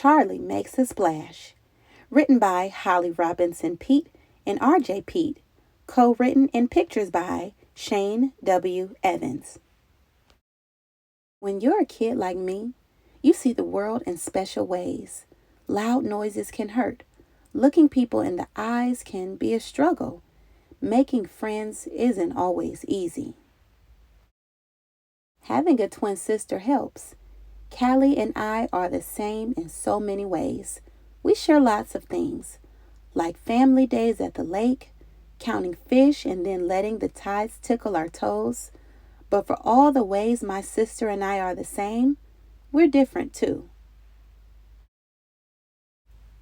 Charlie Makes a Splash. Written by Holly Robinson Pete and RJ Pete. Co-written and pictures by Shane W. Evans. When you're a kid like me, you see the world in special ways. Loud noises can hurt. Looking people in the eyes can be a struggle. Making friends isn't always easy. Having a twin sister helps. Callie and I are the same in so many ways. We share lots of things, like family days at the lake, counting fish and then letting the tides tickle our toes. But for all the ways my sister and I are the same, we're different too.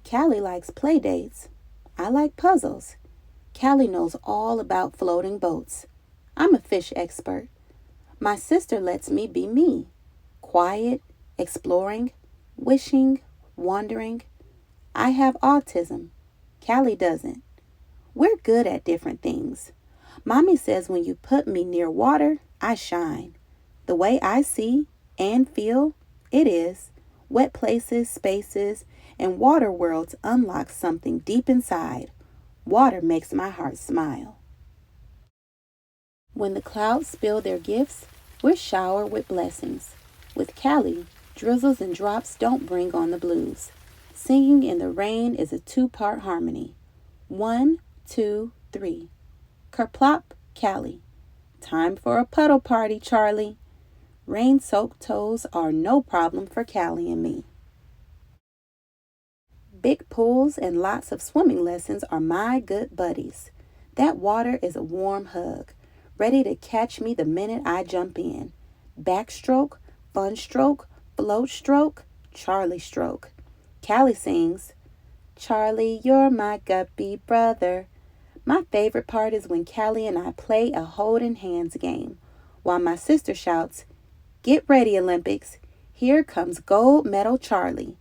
Callie likes play dates. I like puzzles. Callie knows all about floating boats. I'm a fish expert. My sister lets me be me, quiet, exploring, wishing, wandering. I have autism. Callie doesn't. We're good at different things. Mommy says when you put me near water, I shine. The way I see and feel, it is. Wet places, spaces, and water worlds unlock something deep inside. Water makes my heart smile. When the clouds spill their gifts, we're showered with blessings. With Callie, drizzles and drops don't bring on the blues. Singing in the rain is a two-part harmony. 1, 2, 3. Kerplop, Callie. Time for a puddle party, Charlie. Rain-soaked toes are no problem for Callie and me. Big pools and lots of swimming lessons are my good buddies. That water is a warm hug, ready to catch me the minute I jump in. Backstroke, fun stroke, float stroke, Charlie stroke. Callie sings, Charlie, you're my guppy brother. My favorite part is when Callie and I play a holding hands game, while my sister shouts, Get ready, Olympics. Here comes gold medal Charlie.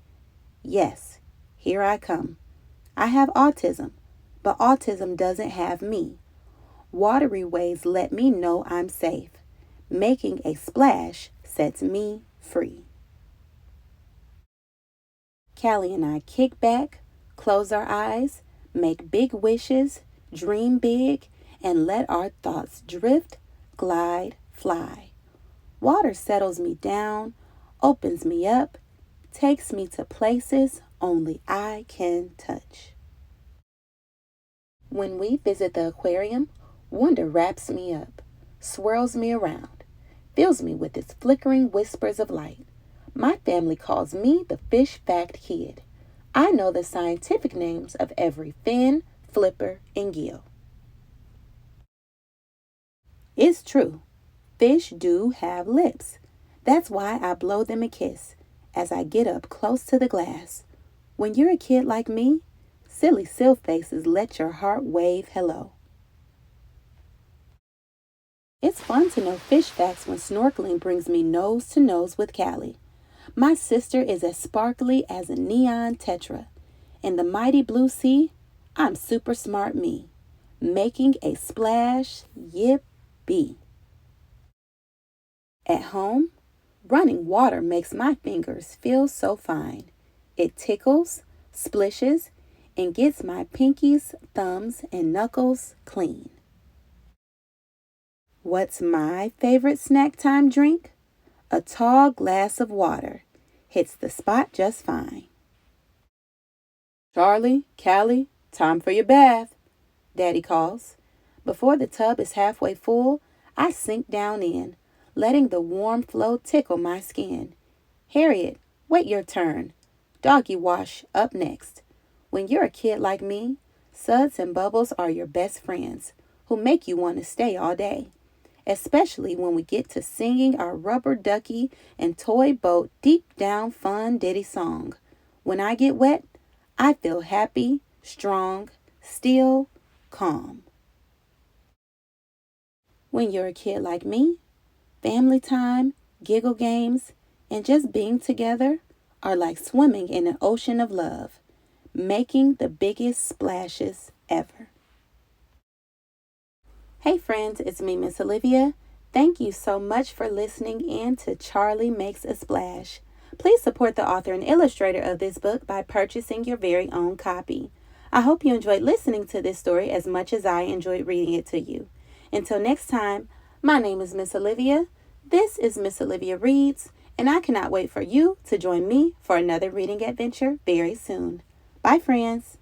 Yes, here I come. I have autism, but autism doesn't have me. Watery waves let me know I'm safe. Making a splash sets me free. Callie and I kick back, close our eyes, make big wishes, dream big, and let our thoughts drift, glide, fly. Water settles me down, opens me up, takes me to places only I can touch. When we visit the aquarium, wonder wraps me up, swirls me around, fills me with its flickering whispers of light. My family calls me the fish fact kid. I know the scientific names of every fin, flipper, and gill. It's true. Fish do have lips. That's why I blow them a kiss as I get up close to the glass. When you're a kid like me, silly seal faces let your heart wave hello. It's fun to know fish facts when snorkeling brings me nose to nose with Callie. My sister is as sparkly as a neon tetra. In the mighty blue sea, I'm super smart me. Making a splash, yippee. At home, running water makes my fingers feel so fine. It tickles, splishes, and gets my pinkies, thumbs, and knuckles clean. What's my favorite snack time drink? A tall glass of water hits the spot just fine. Charlie, Callie, time for your bath, Daddy calls. Before the tub is halfway full, I sink down in, letting the warm flow tickle my skin. Harriet, wait your turn. Doggy wash up next. When you're a kid like me, suds and bubbles are your best friends who make you want to stay all day. Especially when we get to singing our rubber ducky and toy boat deep down fun ditty song. When I get wet, I feel happy, strong, still, calm. When you're a kid like me, family time, giggle games, and just being together are like swimming in an ocean of love, making the biggest splashes ever. Hey friends, it's me, Miss Olivia. Thank you so much for listening in to Charlie Makes a Splash. Please support the author and illustrator of this book by purchasing your very own copy. I hope you enjoyed listening to this story as much as I enjoyed reading it to you. Until next time, my name is Miss Olivia. This is Miss Olivia Reads, and I cannot wait for you to join me for another reading adventure very soon. Bye, friends.